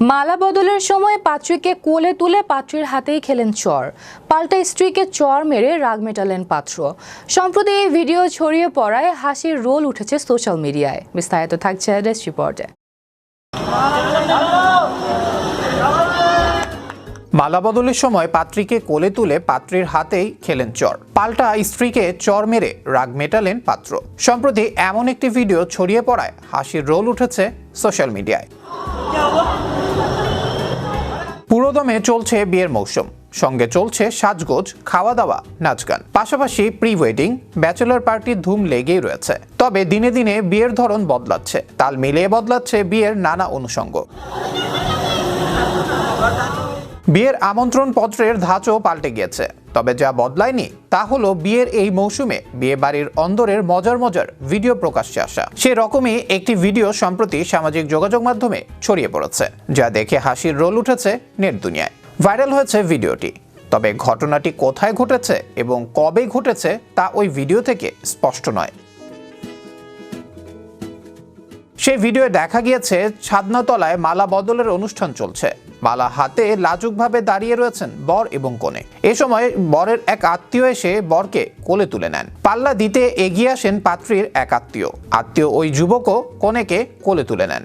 মালা বদলের সময় পাত্রীকে কোলে তুলে পাত্রীর হাতেই খেলেন চর, পাল্টা স্ত্রীকে চর মেরে রাগ মেটালেন পাত্র। সম্প্রতি এই ভিডিও ছড়িয়ে পড়ায় হাসির রোল উঠেছে সোশ্যাল মিডিয়ায়। বিস্তারিত থাকছে ডেস্ক রিপোর্টে। মালা বদলের সময় পাত্রীকে কোলে তুলে পাত্রীর হাতেই খেলেন চর, পাল্টা স্ত্রীকে চর মেরে রাগ মেটালেন পাত্র। সম্প্রতি এমন একটি ভিডিও ছড়িয়ে পড়ায় হাসির রোল উঠেছে সোশ্যাল মিডিয়ায়। পুরোদমে চলছে বিয়ের মৌসুম, সঙ্গে চলছে সাজগোজ, খাওয়া দাওয়া, নাচ গান, পাশাপাশি প্রি ওয়েডিং, ব্যাচেলর পার্টির ধুম লেগেই রয়েছে। তবে দিনে দিনে বিয়ের ধরন বদলাচ্ছে, তাল মিলিয়ে বদলাচ্ছে বিয়ের নানা অনুষঙ্গ। বিয়ের আমন্ত্রণ পত্রের ধাঁচও পাল্টে গিয়েছে, তবে যা বদলায়নি তা হলো বিয়ের এই মৌসুমে বিয়ে বাড়ির অন্দরের মজার ভিডিও প্রকাশ্যে আসা। সে রকমই একটি ভিডিও সম্প্রতি সামাজিক যোগাযোগ মাধ্যমে ছড়িয়ে পড়েছে, যা দেখে হাসির রোল উঠেছে নেট দুনিয়ায়। ভাইরাল হয়েছে ভিডিওটি, তবে ঘটনাটি কোথায় ঘটেছে এবং কবে ঘটেছে তা ওই ভিডিও থেকে স্পষ্ট নয়। সেই ভিডিওয়ে দেখা গিয়েছে ছাদনাতলায় মালা বদলের অনুষ্ঠান চলছে। মালা হাতে লাজুকভাবে দাঁড়িয়ে রয়েছেন বর এবং কনে। এ সময় বরের এক আত্মীয় এসে বরকে কোলে তুলে নেন। পাল্লা দিতে এগিয়ে আসেন পাত্রীর এক আত্মীয় ওই যুবকও কনেকে কোলে তুলে নেন।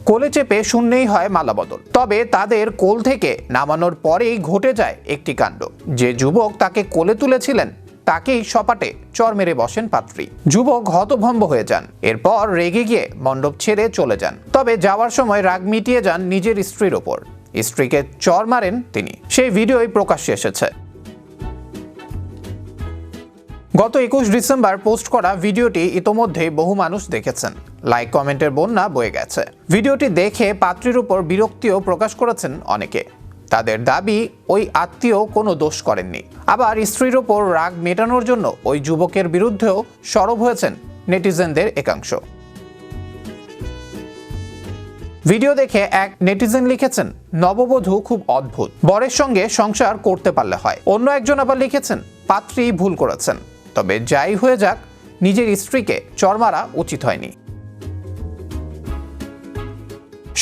কোলে চেপে শূন্যেই হয় মালা বদল। তবে তাদের কোল থেকে নামানোর পরেই ঘটে যায় একটি কাণ্ড। যে যুবক তাকে কোলে তুলেছিলেন তাকেই সপাটে চর মেরে বসেন পাত্রী। যুবক হতভম্ব হয়ে যান, এরপর রেগে গিয়ে মণ্ডপ ছেড়ে চলে যান। তবে যাওয়ার সময় রাগ মিটিয়ে যান নিজের স্ত্রীর ওপর। স্ত্রীকে চর মারেন তিনি। সেই ভিডিওই প্রকাশ্যে এসেছে। গত 21 ডিসেম্বর পোস্ট করা ভিডিওটি ইতোমধ্যেই বহু মানুষ দেখেছেন। লাইক কমেন্টের বন্যা বয়ে গেছে। ভিডিওটি দেখে পাত্রীর উপর বিরক্তিও প্রকাশ করেছেন অনেকে। তাদের দাবি ওই আত্মীয় কোনো দোষ করেননি। আবার স্ত্রীর ওপর রাগ মেটানোর জন্য ওই যুবকের বিরুদ্ধেও সরব হয়েছেন নেটিজেনদের একাংশ। ভিডিও দেখে এক নেটিজেন লিখেছেন, নববধূ খুব অদ্ভুত, বরের সঙ্গে সংসার করতে পারলে হয়। অন্য একজন আবার লিখেছেন, পাত্রী ভুল করেছেন, তবে যাই হয়ে যাক নিজের স্ত্রীকে চর মারা উচিত হয়নি।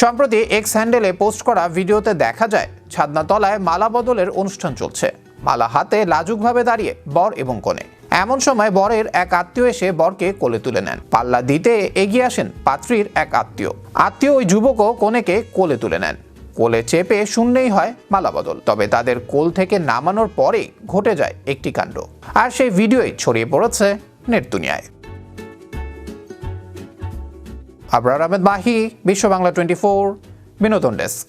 সম্প্রতি এক্স হ্যান্ডেলে পোস্ট করা ভিডিওতে দেখা যায় ছাদনাতলায় মালা বদলের অনুষ্ঠান চলছে। মালা হাতে লাজুকভাবে দাঁড়িয়ে বর এবং কনে। এমন সময় বরের এক আত্মীয় এসে বরকে কোলে তুলে নেন। পাল্লা দিতে এগিয়ে আসেন পাত্রীর এক আত্মীয় ওই যুবকও কনেকে কোলে তুলে নেন। কোলে চেপে শূন্যেই হয় মালা বদল। তবে তাদের কোল থেকে নামানোর পরেই ঘটে যায় একটি কাণ্ড, আর সেই ভিডিওই ছড়িয়ে পড়েছে নেট দুনিয়ায়। আবরার আহমেদ মাহি, বিশ্ব বাংলা 24, বিনোদন ডেস্ক।